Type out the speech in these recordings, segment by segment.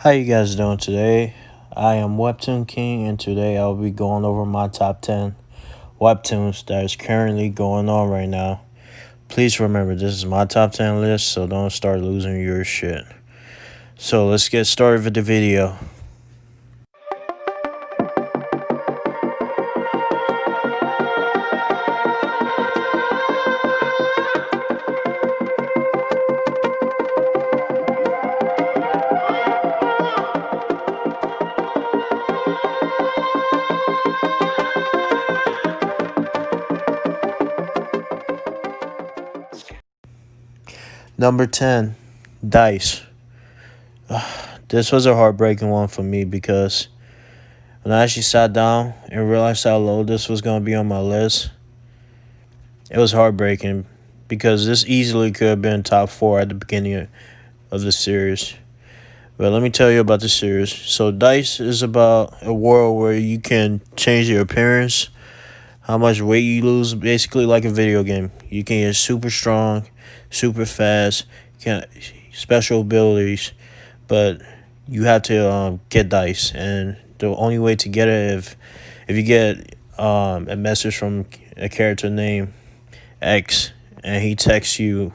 How you guys doing today? I am Webtoon King, and today I'll be going over my top 10 webtoons that is currently going on right now. Please remember, this is my top 10 list, so don't start losing your shit. So let's get started with the video. Number 10, Dice. This was a heartbreaking one for me because when I actually sat down and realized how low this was going to be on my list, it was heartbreaking because this easily could have been top 4 at the beginning of the series. But let me tell you about the series. So Dice is about a world where you can change your appearance, how much weight you lose, basically like a video game. You can get super strong, super fast, can special abilities, but you have to get Dice, and the only way to get it if you get a message from a character named X, and he texts you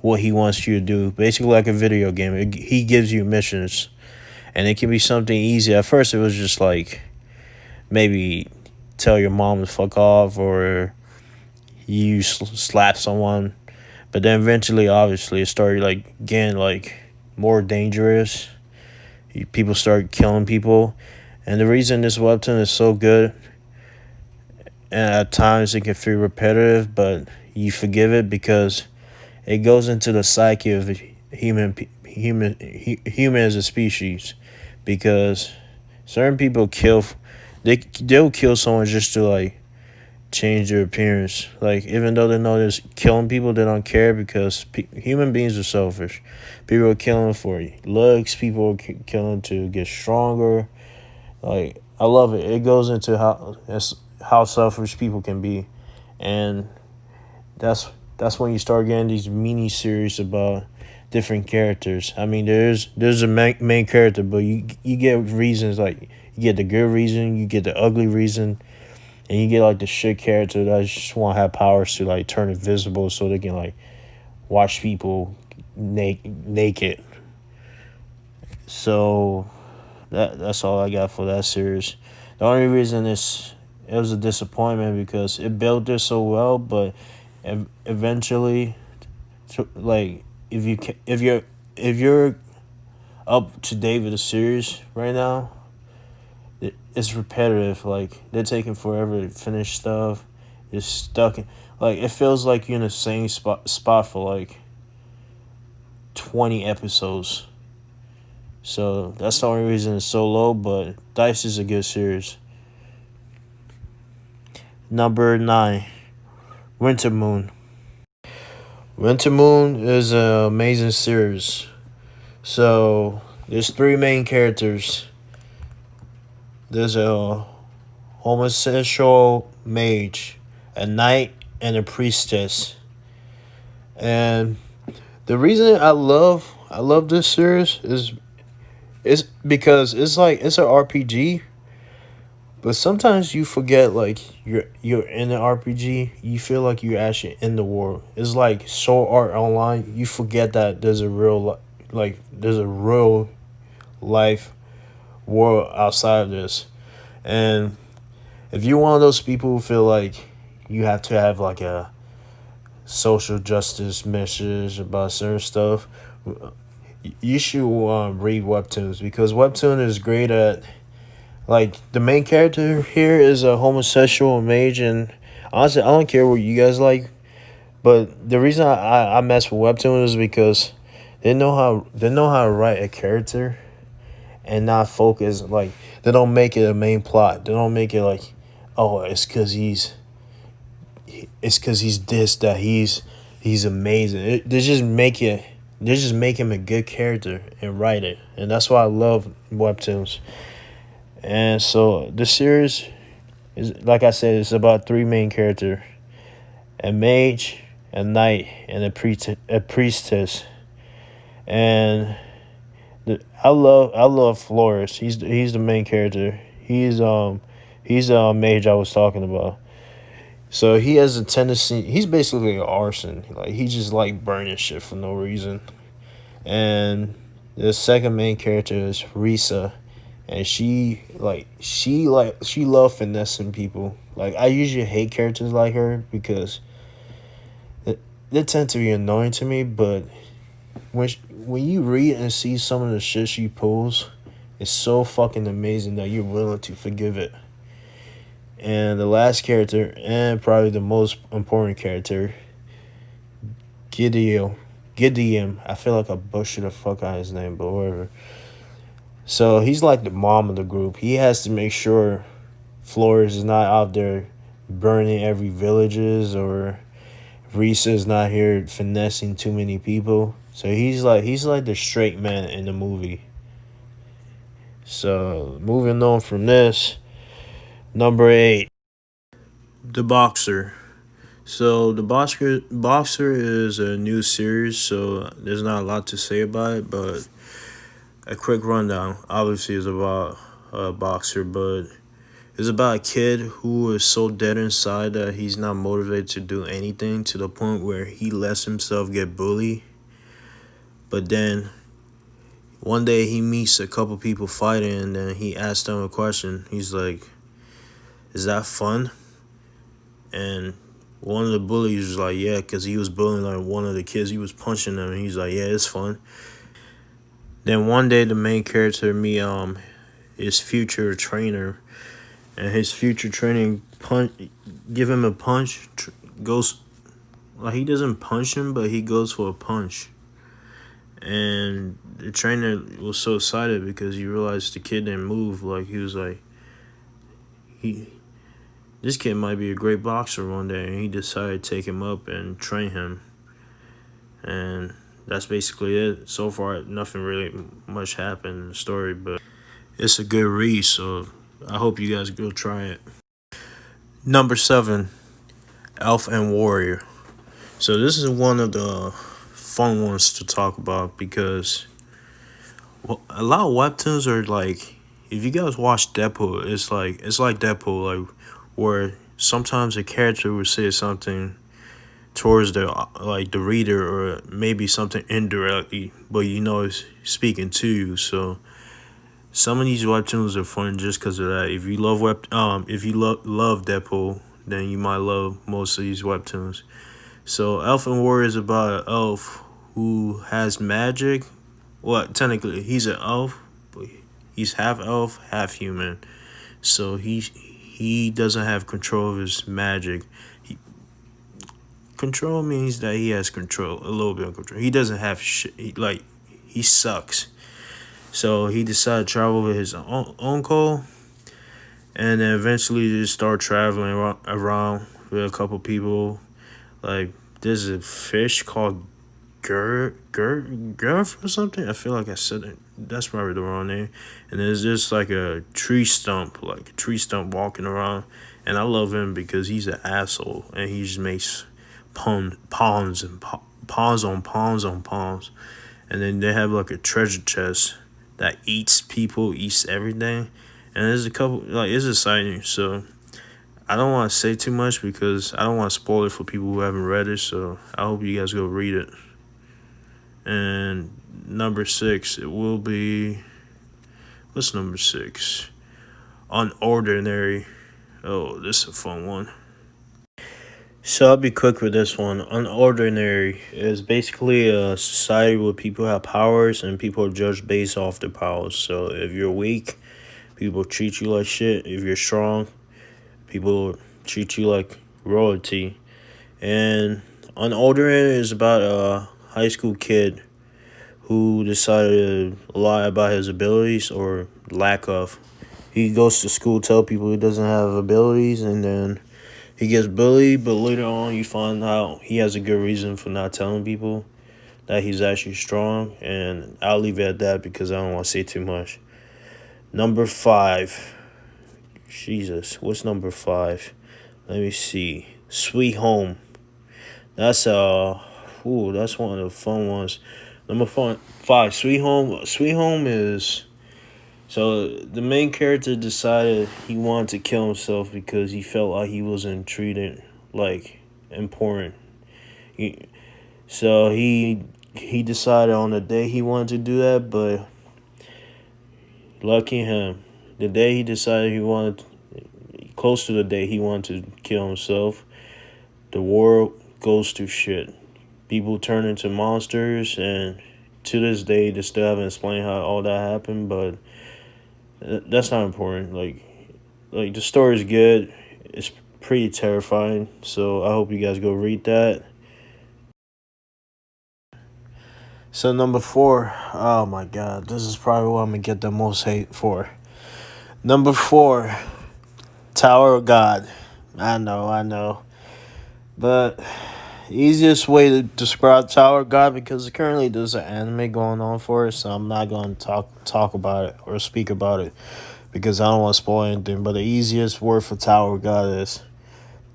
what he wants you to do, basically like a video game. He gives you missions, and it can be something easy. At first, it was just like maybe tell your mom to fuck off, or you slap someone. But then eventually, obviously, it started like getting like more dangerous. People start killing people, and the reason this webtoon is so good, and at times it can feel repetitive, but you forgive it because it goes into the psyche of human as a species, because certain people they'll kill someone just to like change their appearance. Like, even though they know they're killing people, they don't care because human beings are selfish. People are killing for looks. People are killing to get stronger. Like, I love it. It goes into how selfish people can be, and that's when you start getting these mini series about different characters. I mean, there's a main character, but you get reasons, like you get the good reason, you get the ugly reason, and you get like the shit character that just want to have powers to like turn invisible so they can like watch people naked. So that's all I got for that series. The only reason it was a disappointment because it built it so well, but eventually, like if you're up to date with the series right now, it's repetitive. Like, they're taking forever to finish stuff. You're stuck in, like, it feels like you're in the same spot for like 20 episodes. So that's the only reason it's so low, but Dice is a good series. Number 9, Winter Moon. Winter Moon is an amazing series. So there's 3 main characters. There's a homosexual mage, a knight, and a priestess. And the reason I love this series is because it's an RPG, but sometimes you forget, like, you're in an RPG. You feel like you're actually in the world. It's like Sword Art Online. You forget that there's a real life world outside of this. And if you're one of those people who feel like you have to have like a social justice message about certain stuff, you should read Webtoons, because Webtoon is great at, like, the main character here is a homosexual mage, and honestly, I don't care what you guys like, but the reason I mess with Webtoon is because they know how to write a character and not focus, like, they don't make it a main plot. They don't make it like, oh, it's cause he's this, that he's amazing. They just make him a good character and write it, and that's why I love Webtoons. And so the series is, like I said, it's about 3 main characters: a mage, a knight, and a priestess. And I love Flores. He's the main character. He's the mage I was talking about. So he has a tendency. He's basically an arson. Like he just like burning shit for no reason. And the second main character is Risa, and she love finessing people. Like I usually hate characters like her because they, they tend to be annoying to me. But when you read and see some of the shit she pulls, it's so fucking amazing that you're willing to forgive it. And the last character, and probably the most important character, Gideon. Gideon. I feel like I butchered the fuck out of his name, but whatever. So he's like the mom of the group. He has to make sure Flores is not out there burning every villages, or Risa is not here finessing too many people. So he's like the straight man in the movie. So moving on from this, number 8, the boxer. So the boxer is a new series, so there's not a lot to say about it, but a quick rundown. Obviously, is about a boxer, but it's about a kid who is so dead inside that he's not motivated to do anything, to the point where he lets himself get bullied. But then one day he meets a couple people fighting, and then he asks them a question. He's like, "Is that fun?" And one of the bullies was like, "Yeah," because he was bullying like one of the kids. He was punching them, and he's like, "Yeah, it's fun." Then one day the main character meet his future trainer, and his future training give him a punch, goes like he doesn't punch him, but he goes for a punch. And the trainer was so excited because he realized the kid didn't move. Like he was like, he this kid might be a great boxer one day, and he decided to take him up and train him. And that's basically it. So far, nothing really much happened in the story, but it's a good read. So I hope you guys go try it. Number 7, Elf and Warrior. So this is one of the fun ones to talk about because a lot of webtoons are like, if you guys watch Deadpool, it's like Deadpool, like where sometimes a character will say something towards the reader, or maybe something indirectly, but it's speaking to you. So some of these webtoons are fun just because of that. If you love Deadpool, then you might love most of these webtoons. So Elf and Warrior is about an elf who has magic. Well, technically he's an elf, but he's half elf, half human. So he doesn't have control of his magic. Control means that he has control, a little bit of control. He doesn't have shit. Like he sucks. So he decided to travel with his uncle, and then eventually just start traveling around with a couple people. Like there's a fish called Gurf or something. I feel like I said it. That's probably the wrong name. And there's just like a tree stump, walking around. And I love him because he's an asshole, and he just makes pawns and pawns on pawns on pawns. And then they have like a treasure chest that eats people, eats everything. And there's a couple, like, it's exciting. So I don't want to say too much because I don't want to spoil it for people who haven't read it. So I hope you guys go read it. And number 6, it will be, what's number 6? Unordinary. Oh, this is a fun one. So I'll be quick with this one. Unordinary is basically a society where people have powers and people are judged based off their powers. So if you're weak, people treat you like shit. If you're strong, people treat you like royalty. And Unordinary is about a high school kid who decided to lie about his abilities, or lack of. He goes to school, tell people he doesn't have abilities, and then he gets bullied, but later on you find out he has a good reason for not telling people that he's actually strong. And I'll leave it at that because I don't want to say too much. Number 5. Jesus, what's number 5? Let me see. Sweet Home. That's that's one of the fun ones. Number five, Sweet Home. Sweet Home is so the main character decided he wanted to kill himself because he felt like he wasn't treated like important. He, so he decided on the day he wanted to do that, but lucky him, the day he decided he wanted, close to the day he wanted to kill himself, the world goes to shit. People turn into monsters, and to this day, they still haven't explained how all that happened. But that's not important. Like the story's good. It's pretty terrifying. So I hope you guys go read that. So number four, oh my god, this is probably what I'm gonna get the most hate for. Number four, Tower of God. I know, but easiest way to describe Tower of God, because currently there's an anime going on for it, so I'm not going to talk about it or speak about it because I don't want to spoil anything. But the easiest word for Tower of God is,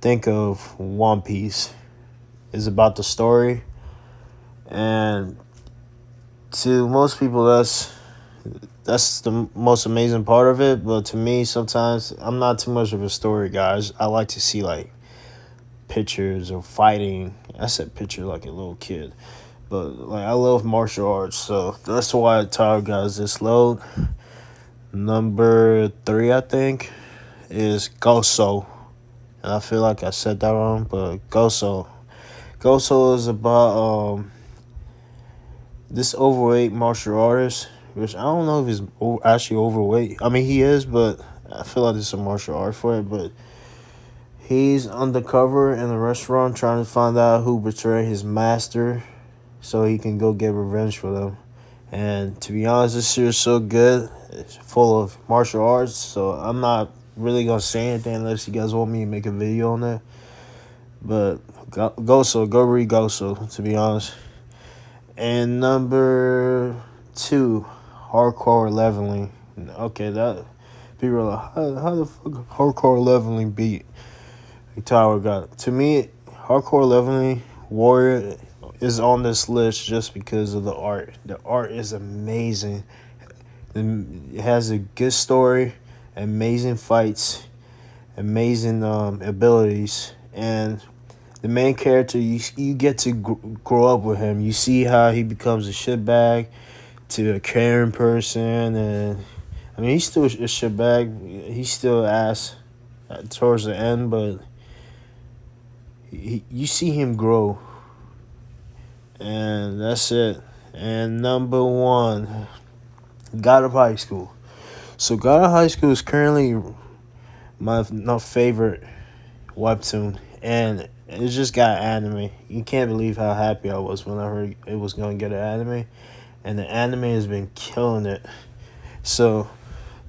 think of One Piece. It's about the story, and to most people that's the most amazing part of it. But to me, sometimes I'm not too much of a story guy. I like to see like pictures of fighting. I said picture like a little kid, but like I love martial arts, so that's why Tower God is this low. Number three, I think, is Goso, and I feel like I said that wrong, but Goso. Goso is about this overweight martial artist, which I don't know if he's actually overweight. I mean, he is, but I feel like there's some martial art for it. But he's undercover in a restaurant trying to find out who betrayed his master so he can go get revenge for them. And to be honest, this series is so good. It's full of martial arts, so I'm not really going to say anything unless you guys want me to make a video on that. But go read Goso, to be honest. And number two, hardcore leveling. Okay, that people are like, how the fuck hardcore leveling beat Tower God? To me, hardcore leveling warrior is on this list just because of the art. The art is amazing. It has a good story, amazing fights, amazing abilities, and the main character, you get to grow up with him. You see how he becomes a shitbag to a caring person, and I mean he's still a shitbag. He's still ass towards the end, but you see him grow, and that's it. And number one, God of High School. So God of High School is currently my not favorite webtoon, and it just got anime. You can't believe how happy I was when I heard it was gonna get an anime, and the anime has been killing it. So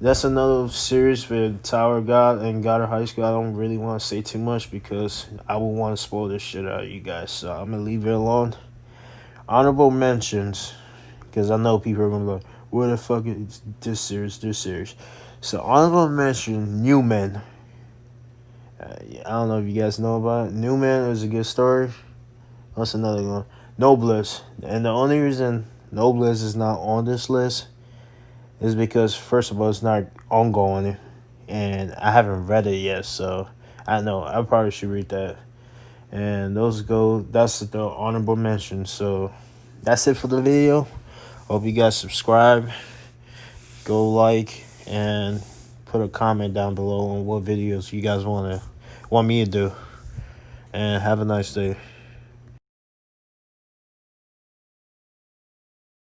that's another series with Tower God and God of High School. I don't really want to say too much because I would want to spoil this shit out of you guys. So I'm gonna leave it alone. Honorable mentions, because I know people are gonna be like, "Where the fuck is this series? This series?" So honorable mention, Newman. I don't know if you guys know about it. Newman is a good story. What's another one? Noblesse. And the only reason Noblesse is not on this list is because, first of all, it's not ongoing. And I haven't read it yet, so I know I probably should read that. And that's the honorable mention. So that's it for the video. Hope you guys subscribe, go like, and put a comment down below on what videos you guys want me to do. And have a nice day.